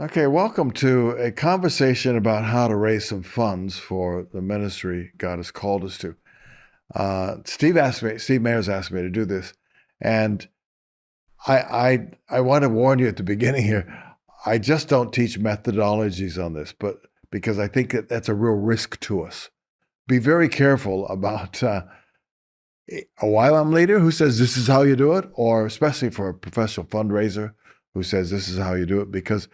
Okay, welcome to a conversation about how to raise some funds for the ministry God has called us to. Steve Mayers asked me to do this, and I want to warn you at the beginning here. I just don't teach methodologies on this, but because I think that's a real risk to us. Be very careful about a YWAM leader who says this is how you do it, or especially for a professional fundraiser who says this is how you do it, because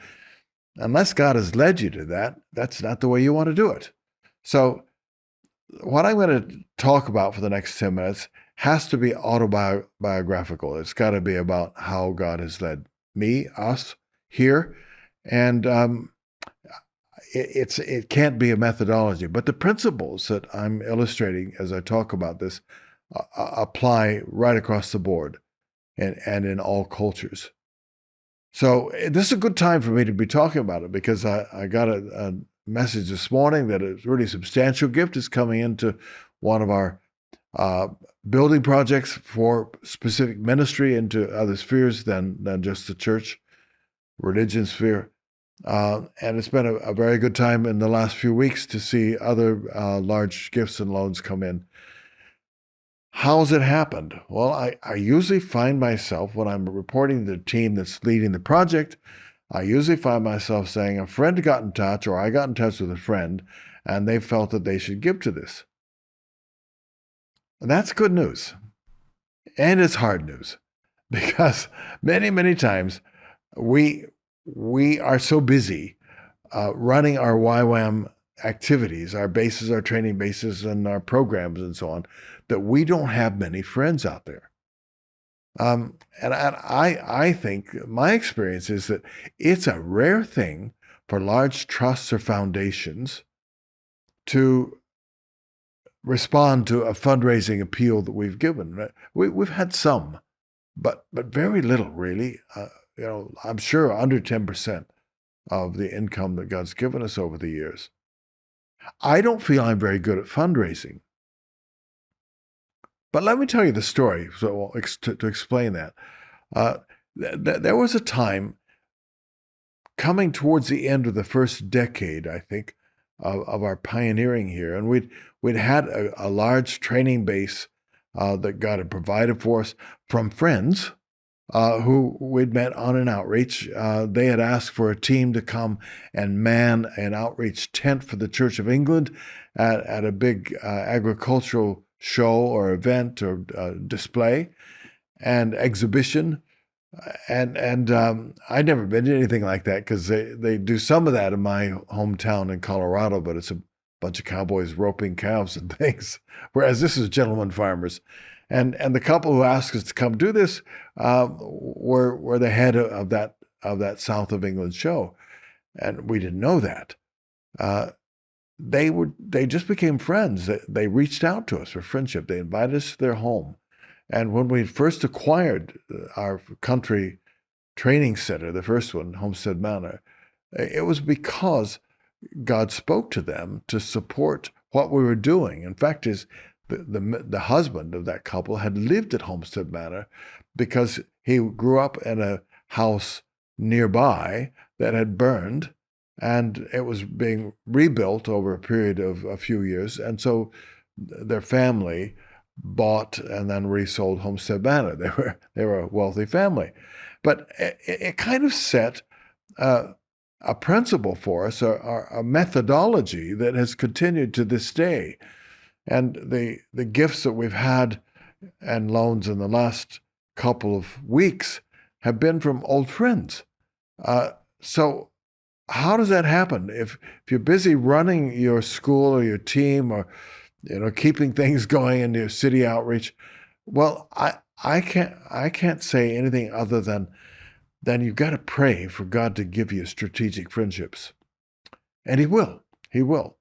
unless God has led you to that, that's not the way you want to do it. So, what I'm going to talk about for the next 10 minutes has to be autobiographical. It's got to be about how God has led me, us here. And it can't be a methodology, but the principles that I'm illustrating as I talk about this apply right across the board and in all cultures. So this is a good time for me to be talking about it because I got a message this morning that a really substantial gift is coming into one of our building projects for specific ministry into other spheres than just the church, religion sphere. And it's been a very good time in the last few weeks to see other large gifts and loans come in. How's it happened? Well, I usually find myself, when I'm reporting to the team that's leading the project, I usually find myself saying a friend got in touch, or I got in touch with a friend, and they felt that they should give to this. And that's good news. And it's hard news because many, many times we are so busy running our YWAM activities, our bases, our training bases, and our programs and so on, that we don't have many friends out there. And I think my experience is that it's a rare thing for large trusts or foundations to respond to a fundraising appeal that we've given. We've had some, but very little really. I'm sure under 10% of the income that God's given us over the years. I don't feel I'm very good at fundraising. But let me tell you the story to explain that. There was a time coming towards the end of the first decade, I think, of our pioneering here, and we'd had a large training base that God had provided for us from friends who we'd met on an outreach. They had asked for a team to come and man an outreach tent for the Church of England at a big agricultural show or event or display and exhibition. And I'd never been to anything like that because they do some of that in my hometown in Colorado, but it's a bunch of cowboys roping calves and things, whereas this is gentlemen farmers. And the couple who asked us to come do this were the head of that South of England show, and we didn't know that. They just became friends. They reached out to us for friendship. They invited us to their home, and when we first acquired our country training center, the first one, Homestead Manor, it was because God spoke to them to support what we were doing. In fact, the husband of that couple had lived at Homestead Manor because he grew up in a house nearby that had burned, and it was being rebuilt over a period of a few years. And so their family bought and then resold Homestead Manor. They were a wealthy family. But it kind of set a principle for us, a methodology that has continued to this day. And the gifts that we've had and loans in the last couple of weeks have been from old friends. So how does that happen? If you're busy running your school or your team or keeping things going in your city outreach, well, I can't say anything other than you've got to pray for God to give you strategic friendships. And He will. He will.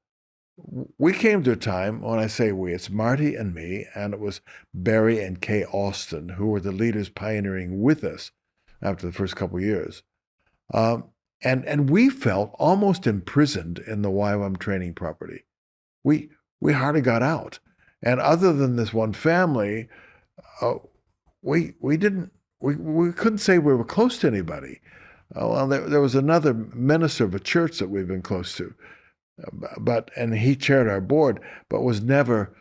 We came to a time, when I say we, it's Marti and me, and it was Barry and Kay Austin, who were the leaders pioneering with us after the first couple of years. And we felt almost imprisoned in the YWAM training property. We hardly got out. And other than this one family, we couldn't say we were close to anybody. Well, there was another minister of a church that we've been close to, and he chaired our board, but was never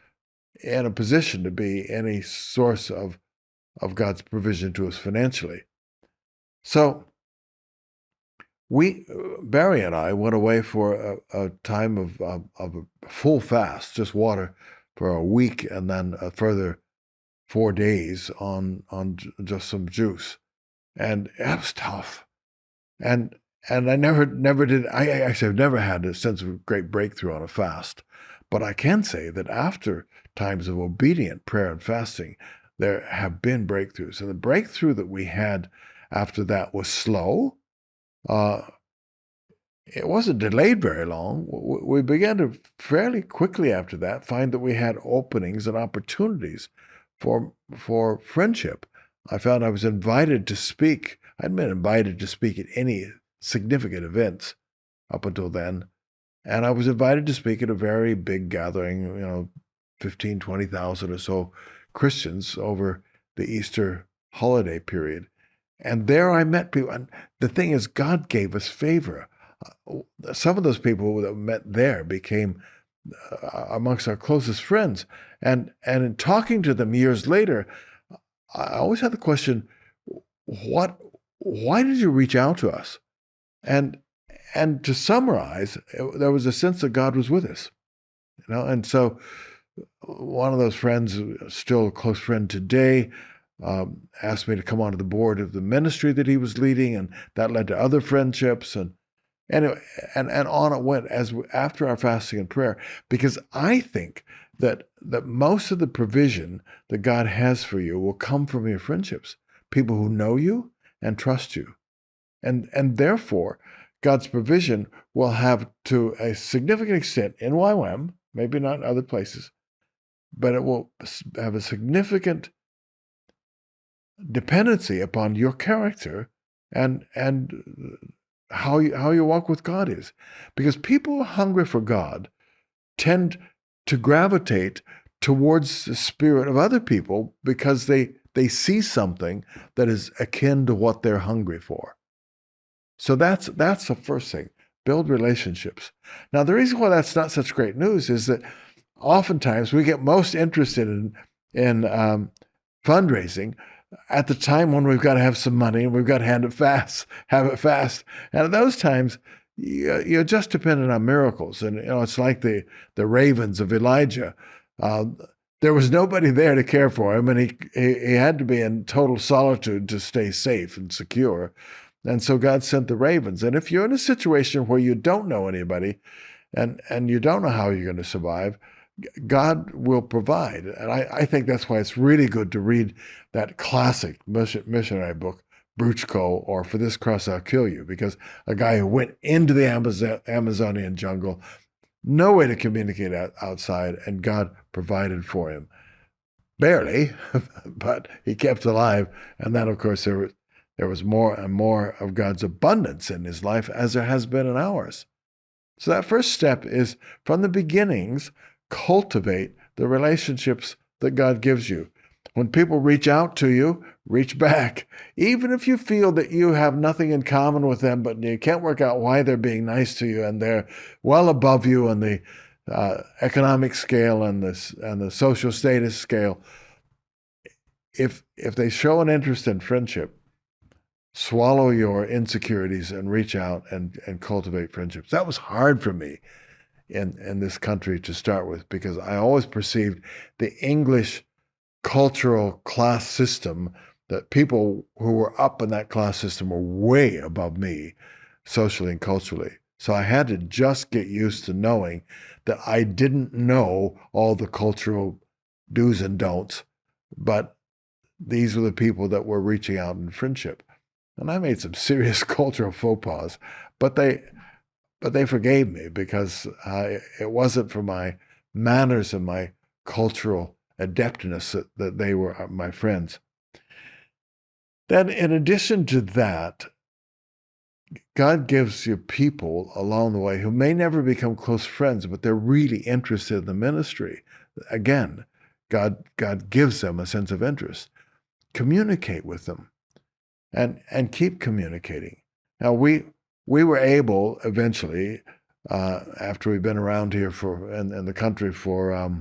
in a position to be any source of God's provision to us financially. So Barry and I went away for a time of a full fast, just water for a week, and then a further 4 days on just some juice, and it was tough. And I never did. I actually have never had a sense of great breakthrough on a fast, but I can say that after times of obedient prayer and fasting, there have been breakthroughs, and the breakthrough that we had after that was slow. It wasn't delayed very long. We began to fairly quickly after that find that we had openings and opportunities for friendship. I found I was invited to speak. I'd been invited to speak at any significant events up until then. And I was invited to speak at a very big gathering, 15, 20,000 or so Christians over the Easter holiday period. And there I met people. And the thing is, God gave us favor. Some of those people that met there became amongst our closest friends. And in talking to them years later, I always had the question, why did you reach out to us? And to summarize, there was a sense that God was with us, and so one of those friends, still a close friend today, asked me to come onto the board of the ministry that he was leading, and that led to other friendships, and anyway, and on it went after our fasting and prayer, because I think that most of the provision that God has for you will come from your friendships, people who know you and trust you. And therefore, God's provision will have, to a significant extent in YWAM, maybe not in other places, but it will have a significant dependency upon your character and how you walk with God is. Because people who are hungry for God tend to gravitate towards the spirit of other people because they see something that is akin to what they're hungry for. So that's the first thing. Build relationships. Now, the reason why that's not such great news is that oftentimes we get most interested in fundraising at the time when we've got to have some money and we've got to have it fast. And at those times, you're just dependent on miracles. And it's like the ravens of Elijah. There was nobody there to care for him, and he had to be in total solitude to stay safe and secure. And so God sent the ravens. And if you're in a situation where you don't know anybody and you don't know how you're going to survive, God will provide. And I think that's why it's really good to read that classic missionary book, Bruchko, or For This Cross I'll Kill You, because a guy who went into the Amazonian jungle, no way to communicate outside, and God provided for him. Barely, but he kept alive. And then, of course, there was more and more of God's abundance in his life, as there has been in ours. So that first step is, from the beginnings, cultivate the relationships that God gives you. When people reach out to you, reach back. Even if you feel that you have nothing in common with them, but you can't work out why they're being nice to you, and they're well above you on the economic scale and the social status scale. If they show an interest in friendship, swallow your insecurities and reach out and cultivate friendships. That was hard for me in this country to start with, because I always perceived the English cultural class system, that people who were up in that class system were way above me socially and culturally. So I had to just get used to knowing that I didn't know all the cultural do's and don'ts, but these were the people that were reaching out in friendship. And I made some serious cultural faux pas, but they forgave me, because it wasn't for my manners and my cultural adeptness that they were my friends. Then, in addition to that, God gives you people along the way who may never become close friends, but they're really interested in the ministry. Again, God gives them a sense of interest. Communicate with them. And keep communicating. Now, we were able eventually, after we've been around here in the country for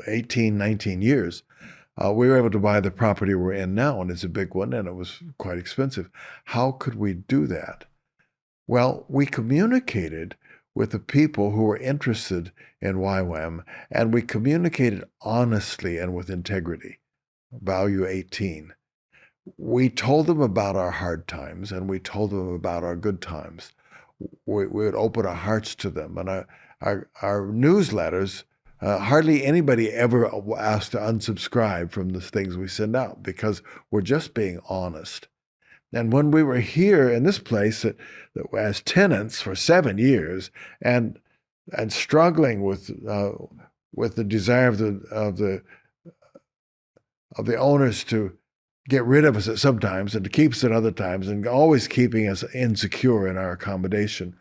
18, 19 years, we were able to buy the property we're in now, and it's a big one, and it was quite expensive. How could we do that? Well, we communicated with the people who were interested in YWAM, and we communicated honestly and with integrity. Value 18. We told them about our hard times, and we told them about our good times. We would open our hearts to them, and our newsletters. Hardly anybody ever asked to unsubscribe from the things we send out because we're just being honest. And when we were here in this place as tenants for 7 years and struggling with the desire of the owners to get rid of us at sometimes and to keep us at other times and always keeping us insecure in our accommodation,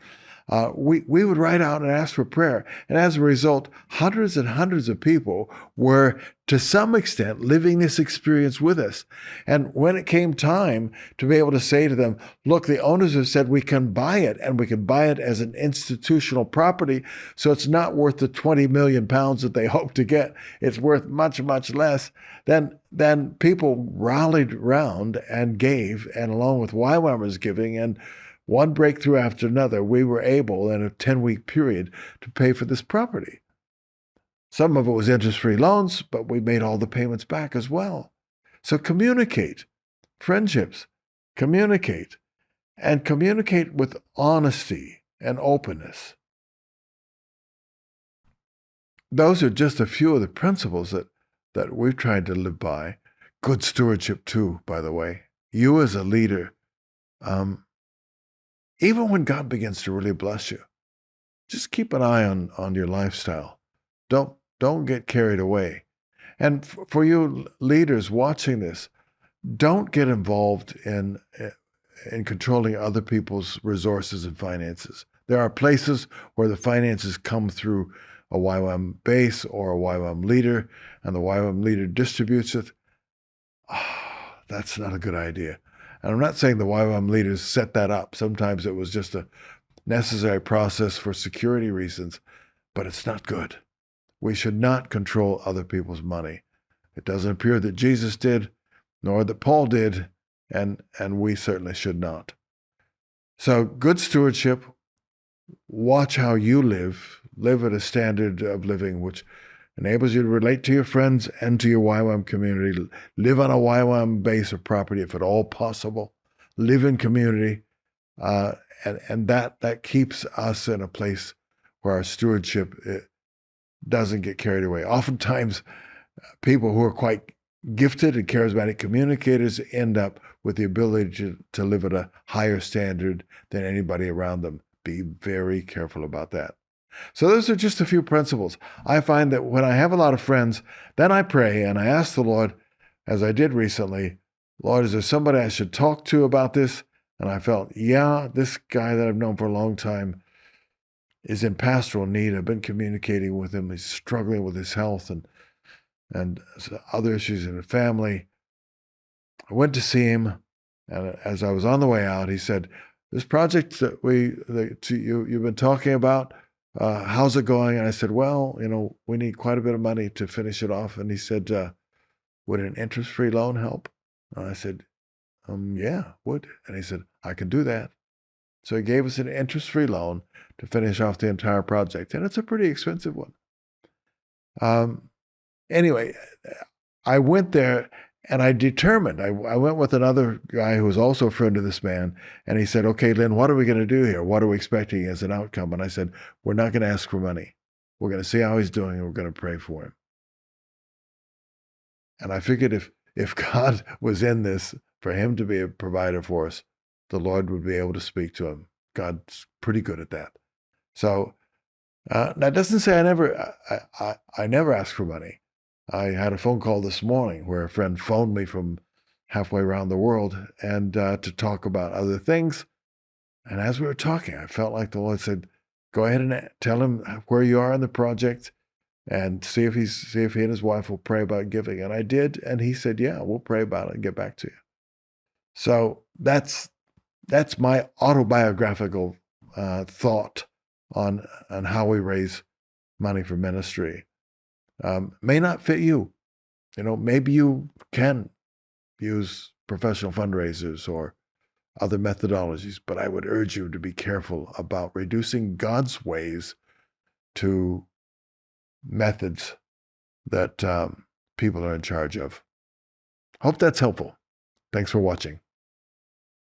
we would write out and ask for prayer. And as a result, hundreds and hundreds of people were, to some extent, living this experience with us. And when it came time to be able to say to them, look, the owners have said we can buy it, and we can buy it as an institutional property, so it's not worth the 20 million pounds that they hope to get. It's worth much, much less. Then people rallied around and gave, and along with YWAMers giving, and one breakthrough after another, we were able, in a 10-week period, to pay for this property. Some of it was interest-free loans, but we made all the payments back as well. So communicate. Friendships, communicate. And communicate with honesty and openness. Those are just a few of the principles that we've tried to live by. Good stewardship too, by the way. You as a leader, even when God begins to really bless you, just keep an eye on your lifestyle. Don't get carried away. And for you leaders watching this, don't get involved in controlling other people's resources and finances. There are places where the finances come through a YWAM base or a YWAM leader, and the YWAM leader distributes it. That's not a good idea. And I'm not saying the YWAM leaders set that up. Sometimes it was just a necessary process for security reasons, but it's not good. We should not control other people's money. It doesn't appear that Jesus did, nor that Paul did, and we certainly should not. So good stewardship, watch how you live at a standard of living which enables you to relate to your friends and to your YWAM community. Live on a YWAM base or property if at all possible. Live in community, and that keeps us in a place where our stewardship doesn't get carried away. Oftentimes, people who are quite gifted and charismatic communicators end up with the ability to live at a higher standard than anybody around them. Be very careful about that. So those are just a few principles. I find that when I have a lot of friends, then I pray and I ask the Lord, as I did recently, Lord, is there somebody I should talk to about this? And I felt, yeah, this guy that I've known for a long time is in pastoral need. I've been communicating with him. He's struggling with his health and other issues in the family. I went to see him, and as I was on the way out, he said, this project that you've been talking about, how's it going? And I said, well, we need quite a bit of money to finish it off. And he said, would an interest-free loan help? And I said, yeah, would. And he said, I can do that. So he gave us an interest-free loan to finish off the entire project. And it's a pretty expensive one. Anyway, I went there and I determined, I went with another guy who was also a friend of this man, and he said, okay, Lynn, what are we going to do here? What are we expecting as an outcome? And I said, we're not going to ask for money. We're going to see how he's doing, and we're going to pray for him. And I figured if God was in this, for him to be a provider for us, the Lord would be able to speak to him. God's pretty good at that. So that doesn't say I never ask for money. I had a phone call this morning where a friend phoned me from halfway around the world and to talk about other things. And as we were talking, I felt like the Lord said, go ahead and tell him where you are in the project and see if he and his wife will pray about giving. And I did. And he said, yeah, we'll pray about it and get back to you. So that's my autobiographical thought on how we raise money for ministry. May not fit you. Maybe you can use professional fundraisers or other methodologies, but I would urge you to be careful about reducing God's ways to methods that people are in charge of. Hope that's helpful. Thanks for watching.